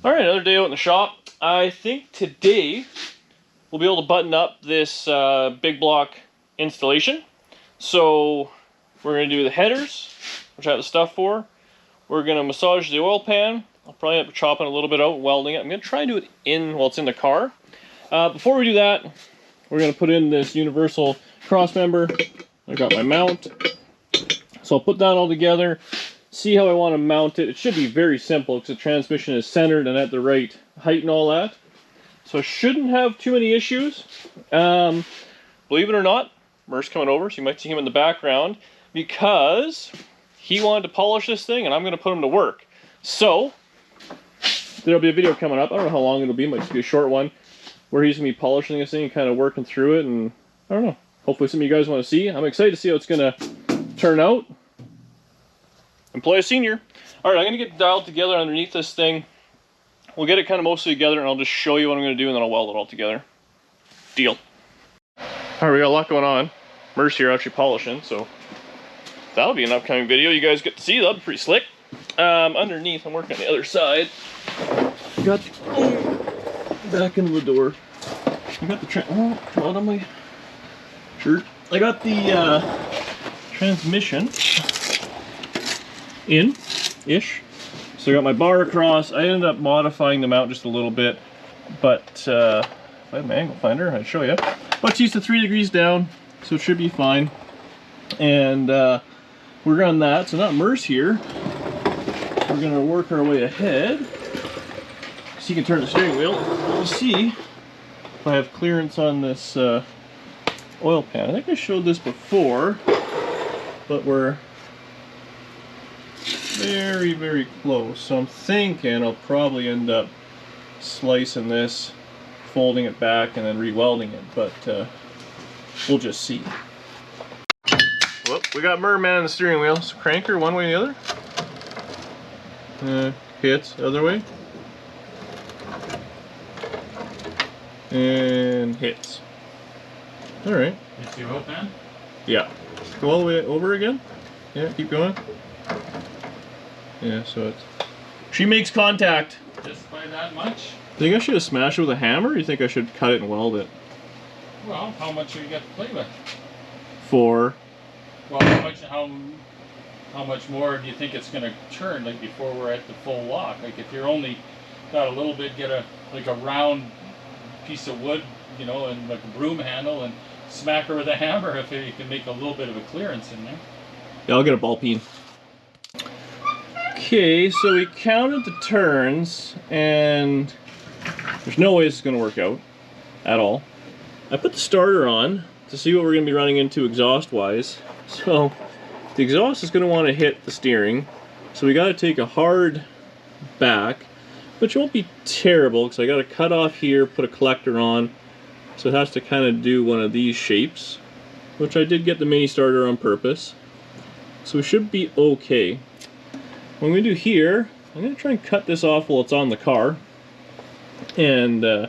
Alright, another day out in the shop. I think today we'll be able to button up this big block installation. So we're going to do the headers, which I have the stuff for. We're going to massage the oil pan. I'll probably end up chopping a little bit out, welding it. I'm going to try and do it while it's in the car. Before we do that, we're going to put in this universal cross member. I got my mount. So I'll put that all together. See how I want to mount it. It should be very simple because the transmission is centered and at the right height and all that. So I shouldn't have too many issues. Believe it or not, Mer's coming over, so you might see him in the background because he wanted to polish this thing and I'm going to put him to work. So there'll be a video coming up. I don't know how long it'll be. It might just be a short one where he's going to be polishing this thing and kind of working through it. And I don't know. Hopefully some of you guys want to see. I'm excited to see how it's going to turn out. Employ a senior. Alright, I'm going to get dialed together underneath this thing. We'll get it kind of mostly together and I'll just show you what I'm going to do and then I'll weld it all together. Deal. Alright, we got a lot going on. Mer's here actually polishing, so that'll be an upcoming video you guys get to see. That'll be pretty slick. Underneath, I'm working on the other side. Got back into the door. I got the come on my shirt. I got the transmission in-ish. So I got my bar across. I ended up modifying the mount just a little bit, but if I had my angle finder, I'd show you. But it's used to 3 degrees down, so it should be fine. And we're on that. So now Mer's here. We're gonna work our way ahead. So you can turn the steering wheel. We'll see if I have clearance on this oil pan. I think I showed this before, but we're very, very close. So I'm thinking I'll probably end up slicing this, folding it back, and then re-welding it, but we'll just see. Well, we got Merman on the steering wheel. So cranker one way or the other. Hits the other way. And hits. Alright. You see oil pan? Yeah. Go all the way over again. Yeah, keep going. Yeah, so it's... She makes contact. Just by that much? Think I should have smashed it with a hammer, or you think I should cut it and weld it? Well, how much do you get to play with? 4. Well, how much more do you think it's going to turn, like before we're at the full lock? Like if you're only got a little bit, get a round piece of wood, you know, and like a broom handle, and smack her with a hammer if you can make a little bit of a clearance in there. Yeah, I'll get a ball peen. Okay, so we counted the turns, and there's no way this is going to work out at all. I put the starter on to see what we're going to be running into exhaust-wise. So the exhaust is going to want to hit the steering, so we got to take a hard back, which won't be terrible because I got to cut off here, put a collector on, so it has to kind of do one of these shapes, which I did get the mini starter on purpose. So we should be okay. What I'm going to do here, I'm going to try and cut this off while it's on the car and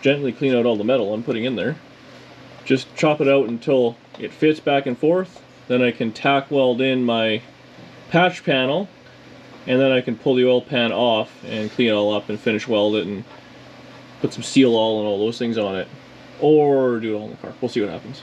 gently clean out all the metal I'm putting in there. Just chop it out until it fits back and forth. Then I can tack weld in my patch panel, and then I can pull the oil pan off and clean it all up and finish weld it and put some seal all and all those things on it. Or do it all in the car. We'll see what happens.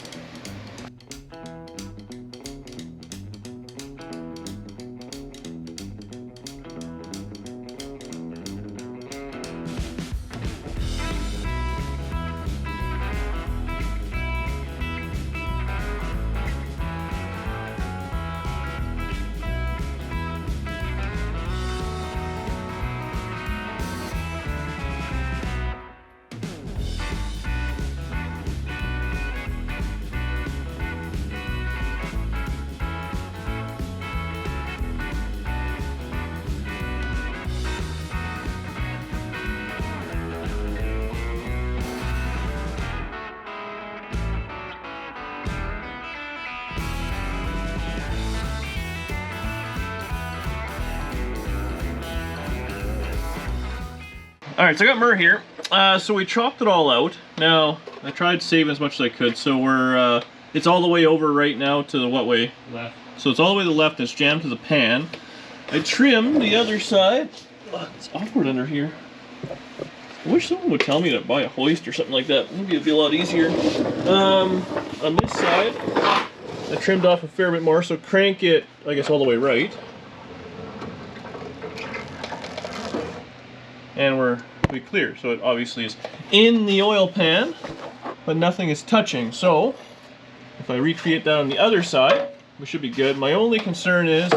Alright, so I got Mer here. So we chopped it all out. Now, I tried saving as much as I could, so we're, it's all the way over right now to the what way? Left. So it's all the way to the left and it's jammed to the pan. I trimmed the other side. Oh, it's awkward under here. I wish someone would tell me to buy a hoist or something like that. Maybe it'd be a lot easier. On this side, I trimmed off a fair bit more, so crank it, I guess, all the way right. And we'll be clear. So it obviously is in the oil pan, but nothing is touching. So if I recreate that on the other side, we should be good. My only concern is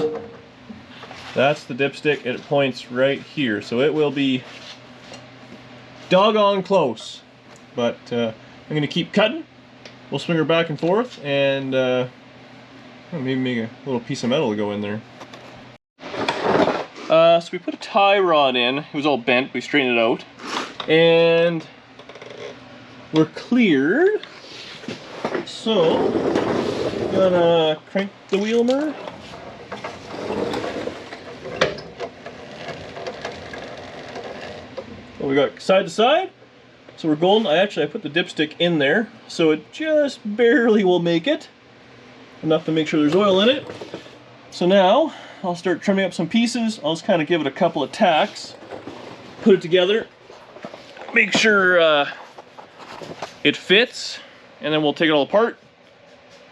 that's the dipstick, and it points right here. So it will be doggone close. But I'm going to keep cutting. We'll swing her back and forth, and maybe make a little piece of metal to go in there. So we put a tie rod in. It was all bent. We straightened it out. And we're cleared. So, gonna crank the wheel mirror. Well, we got side to side. So we're golden. I put the dipstick in there, so it just barely will make it. Enough to make sure there's oil in it. So now, I'll start trimming up some pieces. I'll just kind of give it a couple of tacks, put it together, make sure it fits, and then we'll take it all apart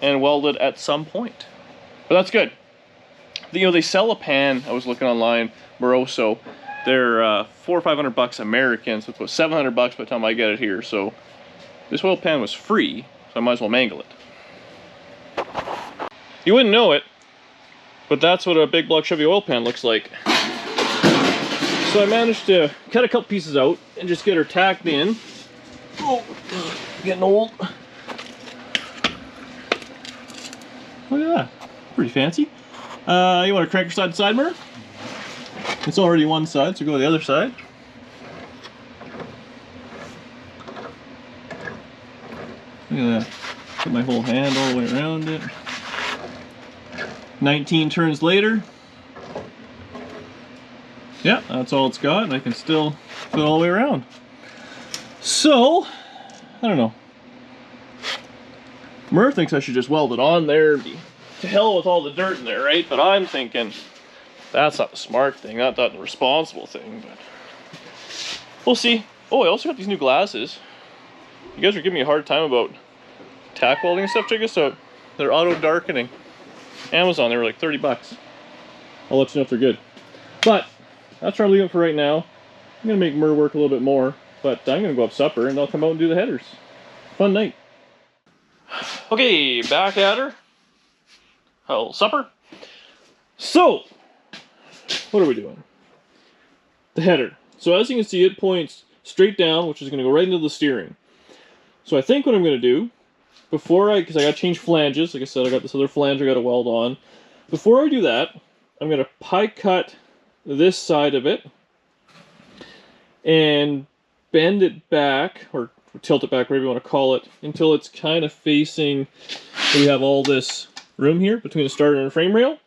and weld it at some point. But that's good. You know, they sell a pan, I was looking online, Moroso. They're $400 or $500 American, so it's about $700 by the time I get it here. So this oil pan was free, so I might as well mangle it. You wouldn't know it, but that's what a big block Chevy oil pan looks like. So I managed to cut a couple pieces out and just get her tacked in. Oh, getting old. Look at that. Pretty fancy. You want to crank her side to side mirror? It's already one side, so go to the other side. Look at that. Put my whole hand all the way around it. 19 turns later. Yeah, that's all it's got, and I can still fit all the way around. So, I don't know. Murr thinks I should just weld it on there and be to hell with all the dirt in there, right? But I'm thinking that's not the smart thing, not the responsible thing, but we'll see. Oh, I also got these new glasses. You guys are giving me a hard time about tack welding and stuff. Check this out. They're auto darkening. Amazon, they were like $30. I'll let you know if they're good. But that's where I'm leaving it for right now. I'm gonna make Murr work a little bit more, but I'm gonna go up supper and I'll come out and do the headers. Fun night. Okay, back at her. A little supper. So, what are we doing? The header. So as you can see, it points straight down, which is going to go right into the steering. So I think what I'm going to do, because I got to change flanges, like I said, I got this other flange I got to weld on. Before I do that, I'm going to pie cut this side of it and bend it back, or tilt it back, whatever you want to call it, until it's kind of facing, we have all this room here between the starter and the frame rail.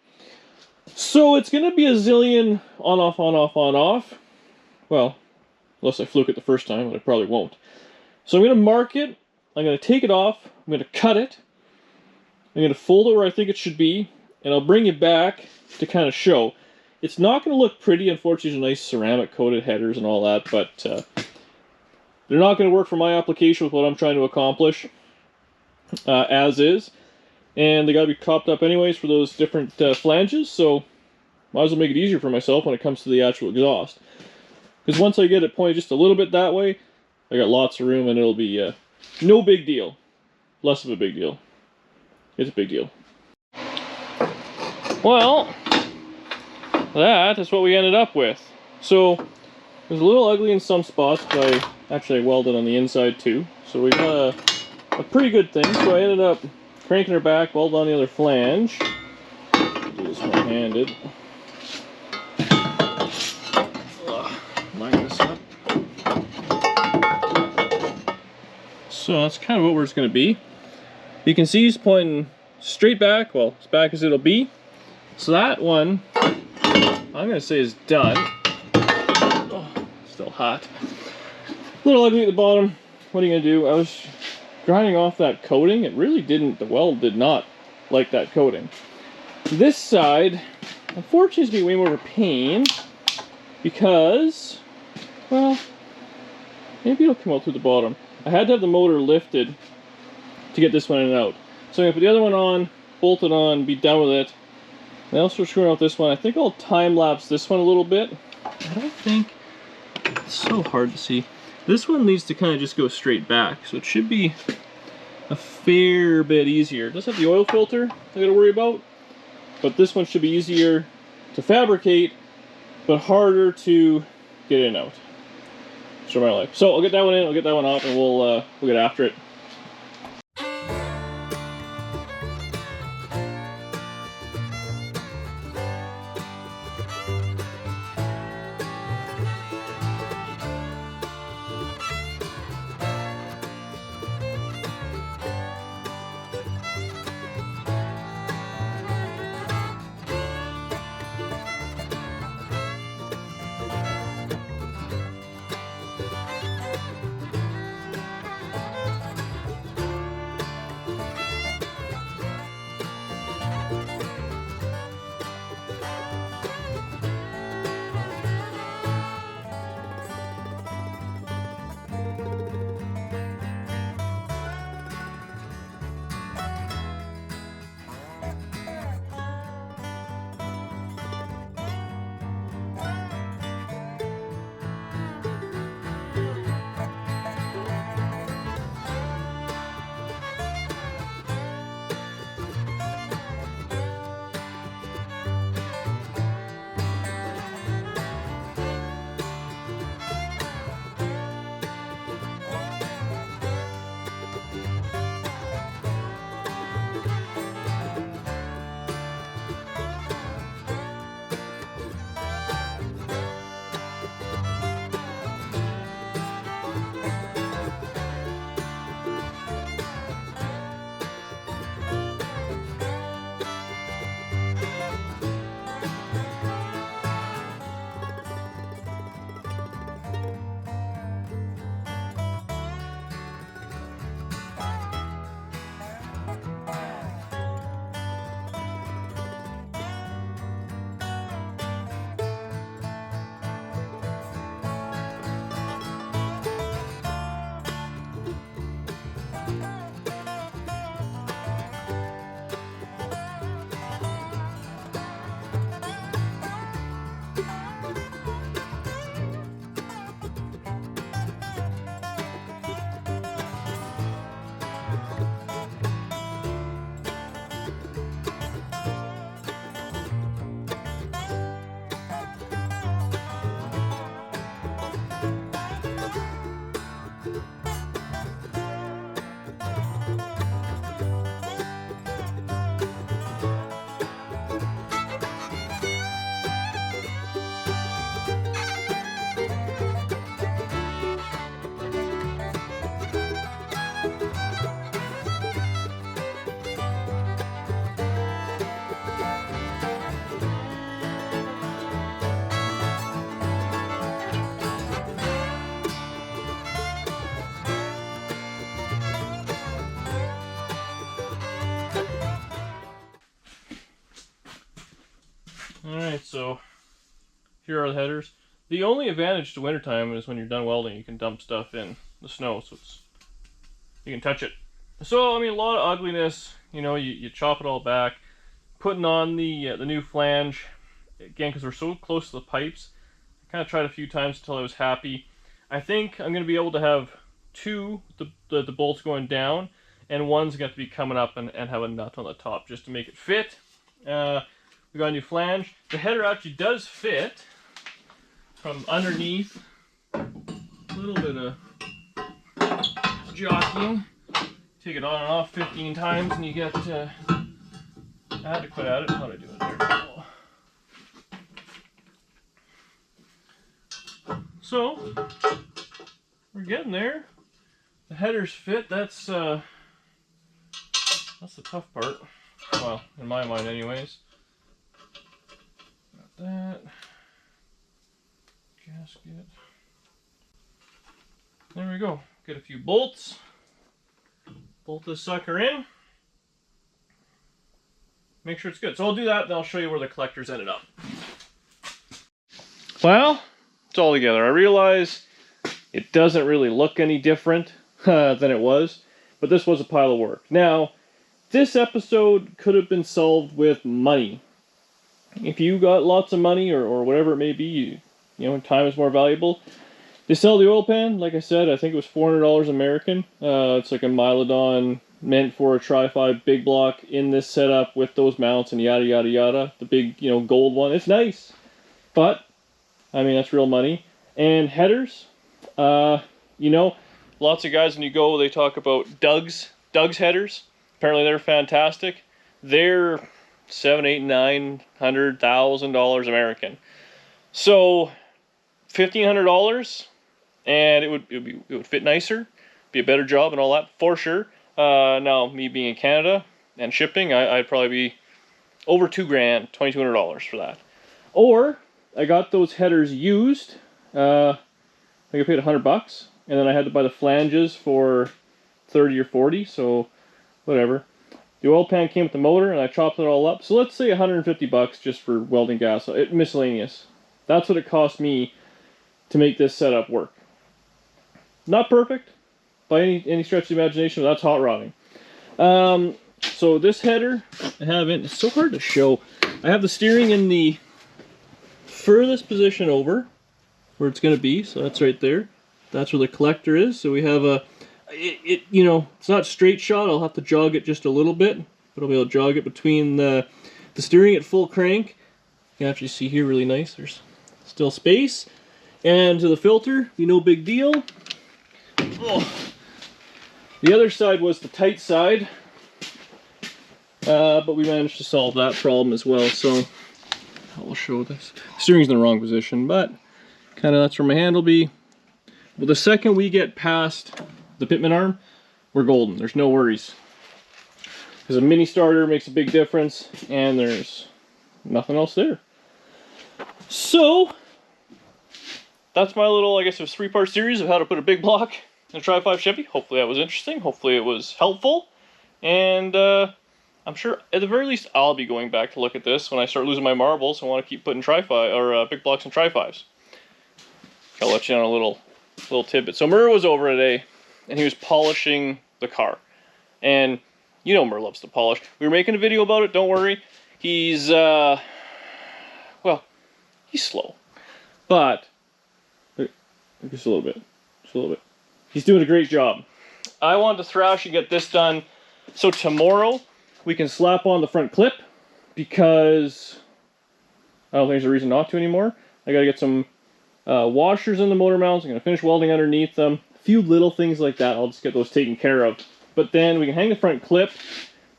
So it's going to be a zillion on, off, on, off, on, off. Well, unless I fluke it the first time, but I probably won't. So I'm going to mark it, I'm going to take it off, I'm going to cut it, I'm going to fold it where I think it should be, and I'll bring it back to kind of show. It's not going to look pretty, unfortunately, there's nice ceramic coated headers and all that, but they're not going to work for my application with what I'm trying to accomplish, as is. And they got to be copped up anyways for those different flanges, so might as well make it easier for myself when it comes to the actual exhaust. Because once I get it pointed just a little bit that way, I got lots of room and it'll be no big deal. Less of a big deal. It's a big deal. Well, that is what we ended up with. So, it was a little ugly in some spots, but I welded on the inside too. So we got a pretty good thing. So I ended up cranking her back, weld on the other flange. Do this one-handed. Line this up. So that's kind of what it's going to be. You can see he's pointing straight back, well, as back as it'll be. So that one, I'm going to say is done. Oh, still hot. A little ugly at the bottom. What are you going to do? I was grinding off that coating. It really didn't, the weld did not like that coating. This side, unfortunately, is going to be way more of a pain because, well, maybe it'll come out through the bottom. I had to have the motor lifted to get this one in and out. So I'm gonna put the other one on, bolt it on, be done with it. And I'll start screwing out this one. I think I'll time lapse this one a little bit. I don't think, it's so hard to see. This one needs to kind of just go straight back, so it should be a fair bit easier. It does have the oil filter I gotta worry about, but this one should be easier to fabricate, but harder to get in and out. Story of my life. So I'll get that one in, I'll get that one off, and we'll get after it. Alright, so here are the headers. The only advantage to wintertime is when you're done welding, you can dump stuff in the snow, so you can touch it. So, I mean, a lot of ugliness, you know, you chop it all back. Putting on the new flange, again, because we're so close to the pipes, I kind of tried a few times until I was happy. I think I'm going to be able to have two, the bolts going down, and one's going to be coming up and have a nut on the top, just to make it fit. We got a new flange. The header actually does fit from underneath. A little bit of jockeying. Take it on and off 15 times and you get, I had to quit at it. How did I do it? There we go. So, we're getting there. The headers fit. That's the tough part. Well, in my mind anyways. Got that. Gasket. There we go. Get a few bolts. Bolt this sucker in. Make sure it's good. So I'll do that, then I'll show you where the collectors ended up. Well, it's all together. I realize It doesn't really look any different than it was, but this was a pile of work. Now, this episode could have been solved with money. If you got lots of money or whatever it may be, you know, time is more valuable. They sell the oil pan, like I said, I think it was $400 American. It's like a Mylodon meant for a Tri-5 big block in this setup with those mounts and yada yada yada. The big, you know, gold one. It's nice, but I mean that's real money. And headers, you know, lots of guys when you go, they talk about Doug's headers. Apparently they're fantastic. They're $700,000, $800,000, $900,000 American. So $1,500, and it would fit nicer, be a better job and all that for sure. Now me being in Canada and shipping, I'd probably be over $2,000, $2,200 for that. Or I got those headers used. I think I paid $100, and then I had to buy the flanges for 30 or 40. So whatever. The oil pan came with the motor, and I chopped it all up. So let's say $150 just for welding gas, miscellaneous. That's what it cost me to make this setup work. Not perfect by any stretch of the imagination, but that's hot rodding. So this header, I have it. It's so hard to show. I have the steering in the furthest position over where it's going to be. So that's right there. That's where the collector is. So we have a. You know, it's not straight shot. I'll have to jog it just a little bit, but I'll be able to jog it between the steering at full crank. You can actually see here really nice. There's still space. And to the filter, no big deal. Oh. The other side was the tight side, but we managed to solve that problem as well. So I'll show this. The steering's in the wrong position, but kind of that's where my hand will be. Well, the second we get past the pitman arm, we're golden. There's no worries. Because a mini starter makes a big difference, and there's nothing else there. So that's my little, I guess it was 3-part series of how to put a big block in a Tri-5 Chevy. Hopefully that was interesting. Hopefully it was helpful. And I'm sure at the very least I'll be going back to look at this when I start losing my marbles. I want to keep putting Tri-5 or big blocks in Tri-5s. I'll let you on a little tidbit. So Murr was over today and he was polishing the car. And you know Murr loves to polish. We were making a video about it, don't worry. He's well, he's slow. But just a little bit. He's doing a great job. I wanted to thrash and get this done so tomorrow we can slap on the front clip, because I don't think there's a reason not to anymore. I gotta get some washers in the motor mounts. I'm gonna finish welding underneath them. A few little things like that, I'll just get those taken care of. But then we can hang the front clip,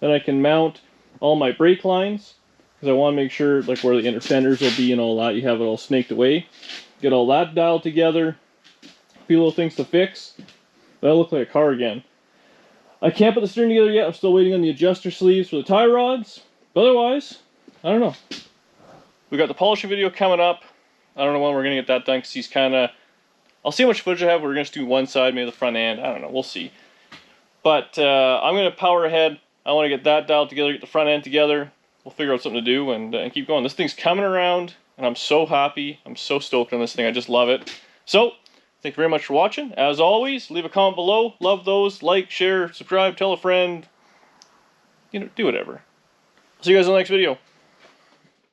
then I can mount all my brake lines, because I want to make sure like where the inner fenders will be and all that, you have it all snaked away. Get all that dialed together. A few little things to fix. That'll look like a car again. I can't put the steering together yet. I'm still waiting on the adjuster sleeves for the tie rods. But otherwise, I don't know. We got the polishing video coming up. I don't know when we're going to get that done, because he's kind of... I'll see how much footage I have. We're going to do one side, maybe the front end. I don't know. We'll see. But I'm going to power ahead. I want to get that dialed together, get the front end together. We'll figure out something to do and keep going. This thing's coming around, and I'm so happy. I'm so stoked on this thing. I just love it. So, thank you very much for watching. As always, leave a comment below. Love those. Like, share, subscribe, tell a friend. You know, do whatever. See you guys in the next video.